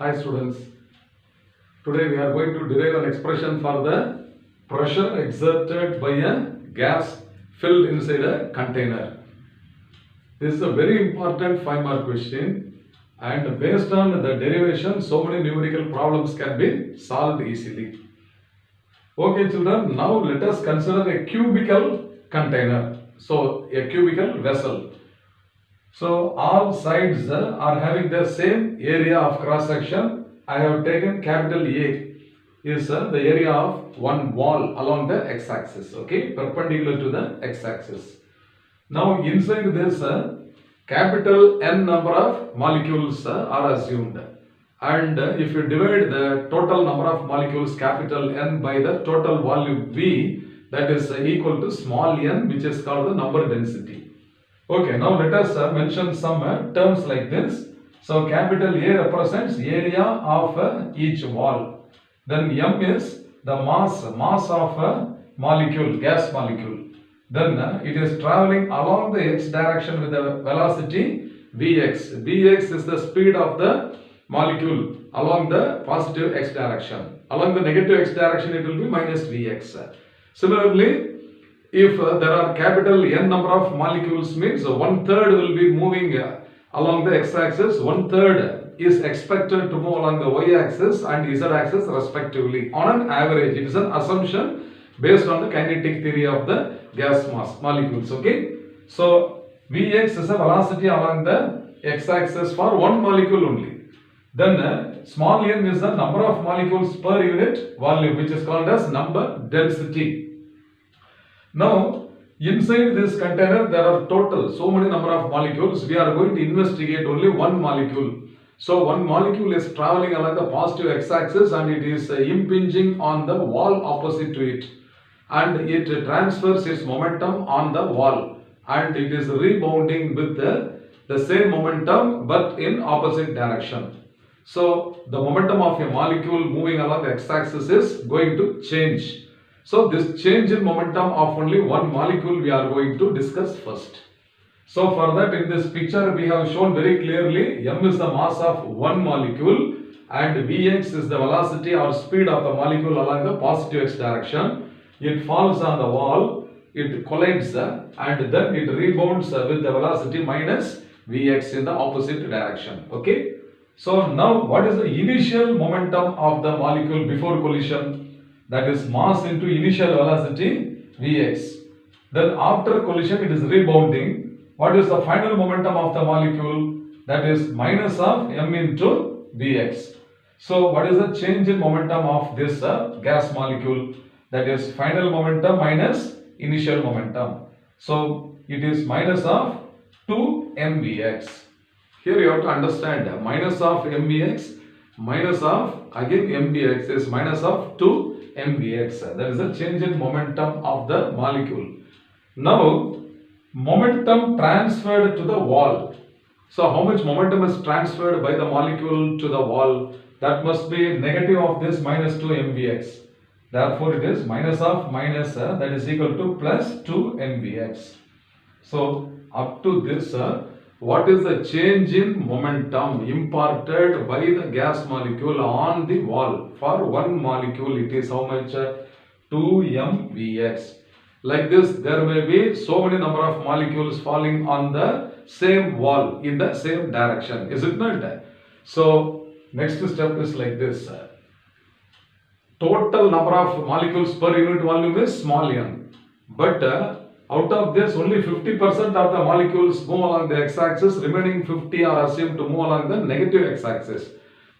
Hi students, today we are going to derive an expression for the pressure exerted by a gas filled inside a container. This is a very important 5-mark question, and based on the derivation so many numerical problems can be solved easily. Okay children, now let us consider a cubical container. So a cubical vessel. So all sides are having the same area of cross section. I have taken capital A is the area of one wall along the x-axis, okay, perpendicular to the x-axis. Now inside this capital N number of molecules are assumed, and if you divide the total number of molecules capital N by the total volume V, that is equal to small n, which is called the number density. Okay, now let us mention some terms like this. So capital A represents area of each wall. Then M is the mass of a molecule, gas molecule. Then it is traveling along the x direction with the velocity Vx. Vx is the speed of the molecule along the positive x direction. Along the negative x direction it will be minus Vx. Similarly, if there are capital N number of molecules, means 1/3 will be moving along the x-axis, 1/3 is expected to move along the y-axis and z-axis respectively. On an average, it is an assumption based on the kinetic theory of the gas mass molecules. Okay, so Vx is a velocity along the x-axis for one molecule only. Then small n is the number of molecules per unit volume, which is called as number density. Now, inside this container there are total so many number of molecules. We are going to investigate only one molecule. So, one molecule is traveling along the positive x-axis and it is impinging on the wall opposite to it, and it transfers its momentum on the wall, and it is rebounding with the same momentum but in opposite direction. So, the momentum of a molecule moving along the x-axis is going to change. So this change in momentum of only one molecule we are going to discuss first. So for that, in this picture we have shown very clearly m is the mass of one molecule and Vx is the velocity or speed of the molecule along the positive x direction. It falls on the wall, it collides and then it rebounds with the velocity minus Vx in the opposite direction. Okay. So now what is the initial momentum of the molecule before collision? That is mass into initial velocity Vx. Then after collision it is rebounding. What is the final momentum of the molecule? That is minus of m into Vx. So what is the change in momentum of this gas molecule? That is final momentum minus initial momentum. So it is minus of 2 mVx. Here you have to understand minus of mVx minus of again mVx is minus of 2 mVx. That is a change in momentum of the molecule. Now, momentum transferred to the wall. So, how much momentum is transferred by the molecule to the wall? That must be negative of this minus 2 mVx. Therefore, it is minus of minus that is equal to plus 2 mVx. So, up to this, what is the change in momentum imparted by the gas molecule on the wall? For one molecule, it is how much? 2 mVx. Like this, there may be so many number of molecules falling on the same wall in the same direction. Is it not? So, next step is like this. Total number of molecules per unit volume is small n. But out of this, only 50% of the molecules move along the x-axis, remaining 50 are assumed to move along the negative x-axis.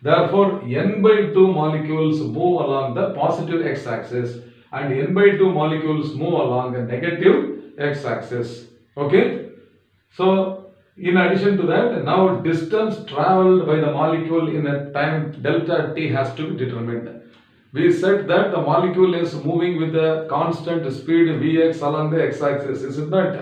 Therefore, n by 2 molecules move along the positive x-axis and n by 2 molecules move along the negative x-axis. Okay. So, in addition to that, now distance traveled by the molecule in a time delta t has to be determined. We said that the molecule is moving with a constant speed Vx along the x-axis, is it not?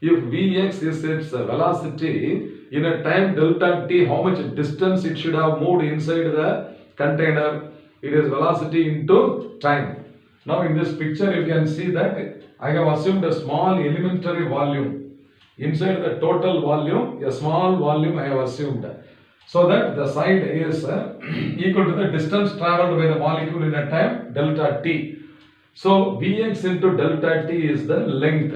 If Vx is its velocity, in a time delta t, how much distance it should have moved inside the container? It is velocity into time. Now in this picture you can see that I have assumed a small elementary volume. Inside the total volume, a small volume I have assumed. So that the side is equal to the distance traveled by the molecule in a time delta t. So Vx into delta t is the length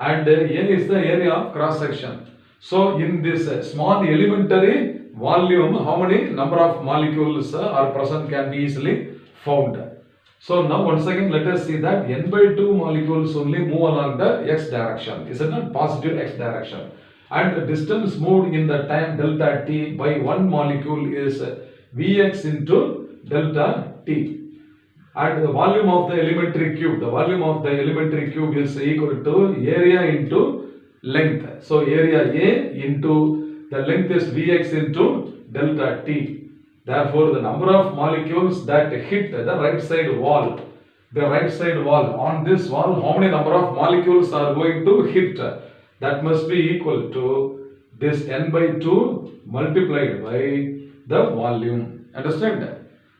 and A is the area of cross section. So in this small elementary volume, how many number of molecules are present can be easily found. So now once again let us see that n by 2 molecules only move along the x direction. Is it not positive x direction? And the distance moved in the time delta t by one molecule is Vx into delta t. And the volume of the elementary cube, is equal to area into length. So area A into the length is Vx into delta t. Therefore, the number of molecules that hit the right side wall, on this wall, how many number of molecules are going to hit? That must be equal to this n by 2 multiplied by the volume. Understand?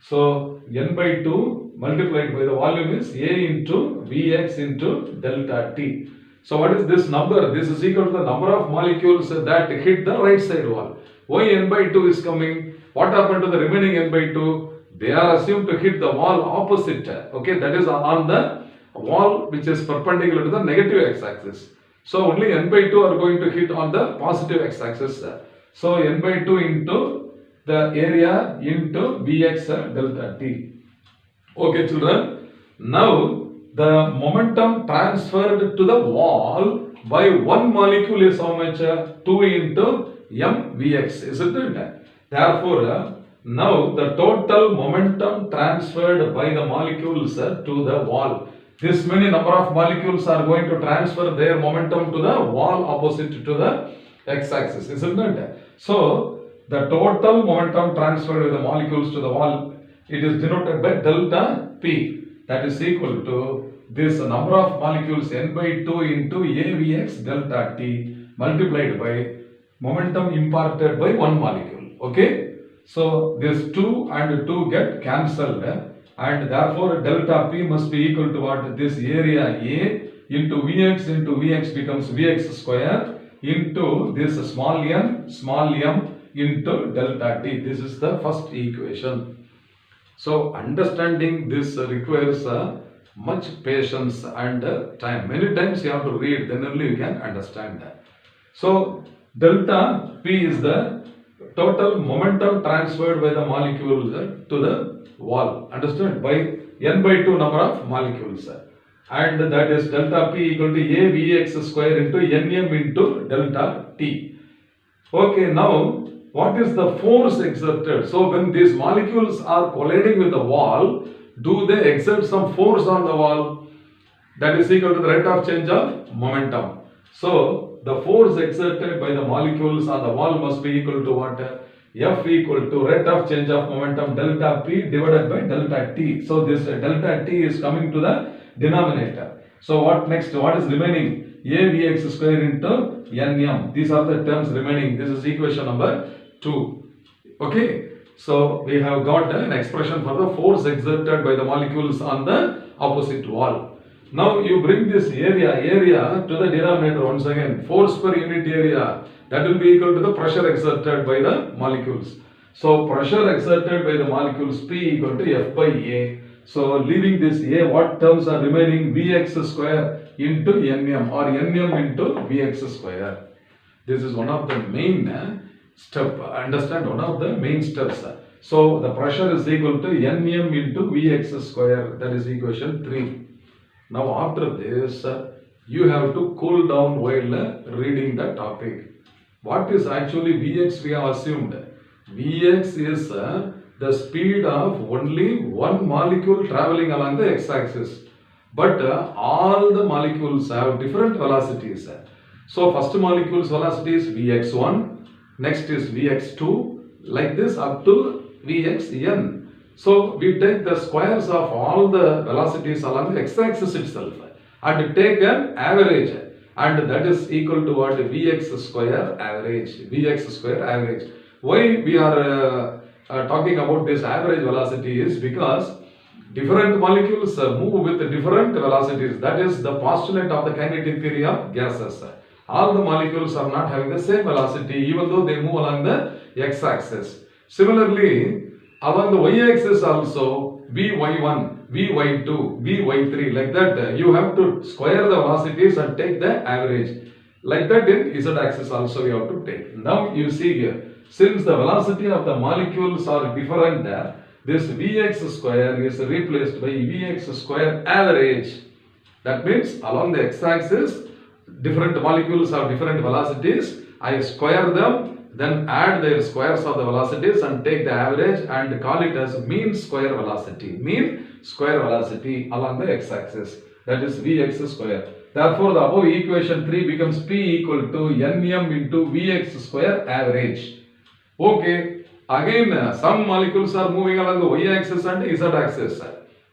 So n by 2 multiplied by the volume is A into Vx into delta t. So what is this number? This is equal to the number of molecules that hit the right side wall. Why n by 2 is coming? What happened to the remaining n by 2? They are assumed to hit the wall opposite. Okay, that is on the wall which is perpendicular to the negative x-axis. So only n by 2 are going to hit on the positive x-axis. So n by 2 into the area into Vx delta t. Okay children, now the momentum transferred to the wall by one molecule is how much? 2 into mvx, isn't it? Therefore, now the total momentum transferred by the molecules to the wall. This many number of molecules are going to transfer their momentum to the wall opposite to the x-axis, isn't it? So, the total momentum transferred by the molecules to the wall, it is denoted by delta P. That is equal to this number of molecules n by 2 into AVx delta T multiplied by momentum imparted by one molecule. Okay? So, this 2 and 2 get cancelled and therefore delta P must be equal to what? This area A into Vx becomes Vx square into this small m into delta T. This is the first equation. So, understanding this requires much patience and time. Many times you have to read, then only you can understand that. So, delta P is the total momentum transferred by the molecules to the wall. Understood? By n by 2 number of molecules. And that is delta P equal to A Vx square into Nm into delta T. Okay, now what is the force exerted? So when these molecules are colliding with the wall, do they exert some force on the wall? That is equal to the rate of change of momentum. So the force exerted by the molecules on the wall must be equal to what? F equal to rate of change of momentum delta P divided by delta T. So this delta T is coming to the denominator. So what next? What is remaining? A Vx square into Nm. These are the terms remaining. This is equation number 2. Okay. So we have got an expression for the force exerted by the molecules on the opposite wall. Now you bring this area to the denominator once again. Force per unit area, that will be equal to the pressure exerted by the molecules. So pressure exerted by the molecules P equal to F by A. So leaving this A, what terms are remaining? Vx square into Nm or Nm into Vx square. This is one of the main step. Understand, one of the main steps. So the pressure is equal to Nm into Vx square. That is equation 3. Now after this, you have to cool down while reading the topic. What is actually Vx we have assumed? Vx is the speed of only one molecule traveling along the x-axis. But all the molecules have different velocities. So first molecule's velocity is Vx1, next is Vx2, like this up to Vxn. So we take the squares of all the velocities along the x-axis itself and take an average, and that is equal to what? Vx square average. Why we are talking about this average velocity is because different molecules move with different velocities. That is the postulate of the kinetic theory of gases. All the molecules are not having the same velocity even though they move along the x-axis. Similarly, along the y-axis also, Vy1, Vy2, Vy3, like that, you have to square the velocities and take the average. Like that in z-axis also you have to take. Now you see here, since the velocity of the molecules are different, this Vx square is replaced by Vx square average. That means along the x-axis, different molecules have different velocities. I square them, then add their squares of the velocities and take the average and call it as mean square velocity. Mean square velocity along the x-axis. That is Vx square. Therefore, the above equation 3 becomes P equal to Nm into Vx square average. Okay. Again, some molecules are moving along the y-axis and z-axis.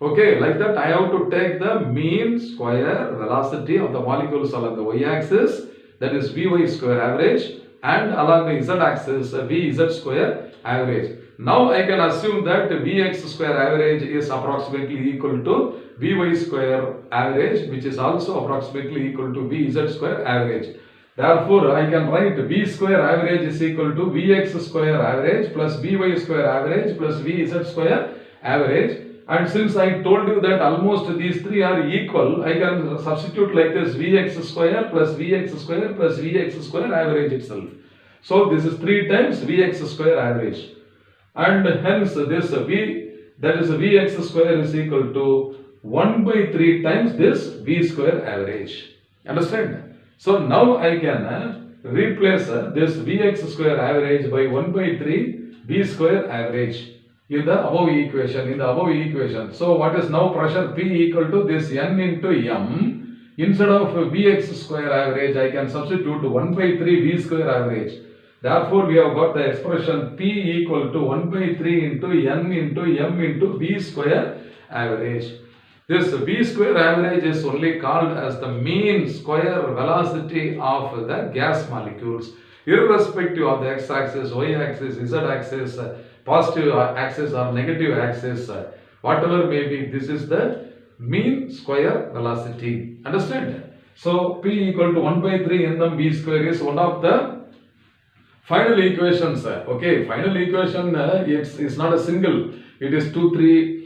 Okay, like that I have to take the mean square velocity of the molecules along the y-axis, that is Vy square average, and along the z-axis Vz square average. Now I can assume that Vx square average is approximately equal to Vy square average, which is also approximately equal to Vz square average. Therefore, I can write V square average is equal to Vx square average plus Vy square average plus Vz square average. And since I told you that almost these three are equal, I can substitute like this: Vx square plus Vx square plus Vx square average itself. So this is 3 times Vx square average. And hence this V, that is Vx square is equal to 1 by 3 times this V square average. Understand? So now I can replace this Vx square average by 1 by 3 V square average in the above equation. So what is now pressure? P equal to this N into M. Instead of Vx square average, I can substitute 1 by 3 V square average. Therefore, we have got the expression P equal to 1 by 3 into N into M into V square average. This V square average is only called as the mean square velocity of the gas molecules, irrespective of the x-axis, y-axis, z-axis, positive axis or negative axis, whatever may be, this is the mean square velocity. Understand? So P equal to 1 by 3 Nm V square is one of the final equations. Okay, final equation it's not a single, it is 2-3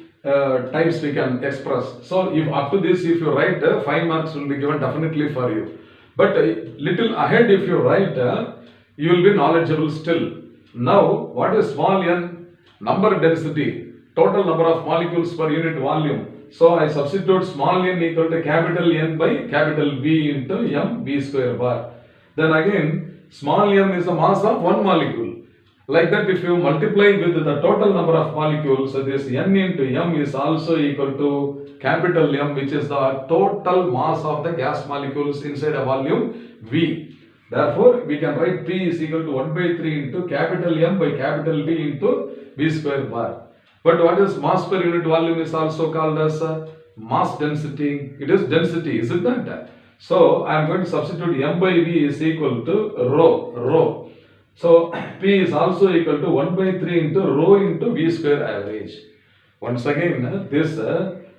times we can express. So if up to this, if you write, 5 marks will be given definitely for you. But little ahead if you write, you will be knowledgeable still. Now, what is small n? Number density, total number of molecules per unit volume. So I substitute small n equal to capital N by capital V into M V square bar. Then again, small m is the mass of one molecule. Like that, if you multiply with the total number of molecules, this N into M is also equal to capital M, which is the total mass of the gas molecules inside a volume V. Therefore, we can write P is equal to 1 by 3 into capital M by capital V into V square bar. But what is mass per unit volume is also called as mass density. It is density, isn't that? So, I am going to substitute M by V is equal to rho. So, P is also equal to 1 by 3 into rho into V square average. Once again, this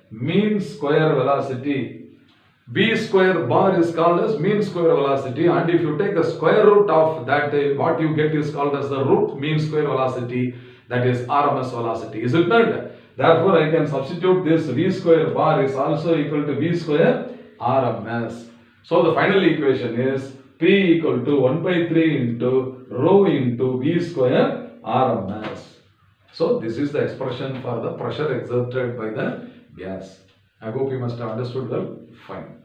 mean square velocity, V square bar is called as mean square velocity, and if you take the square root of that, what you get is called as the root mean square velocity, that is RMS velocity, isn't it? Therefore, I can substitute this V square bar is also equal to V square RMS. So, the final equation is P equal to 1 by 3 into rho into V square RMS. So, this is the expression for the pressure exerted by the gas. I hope you must have understood well. Fine.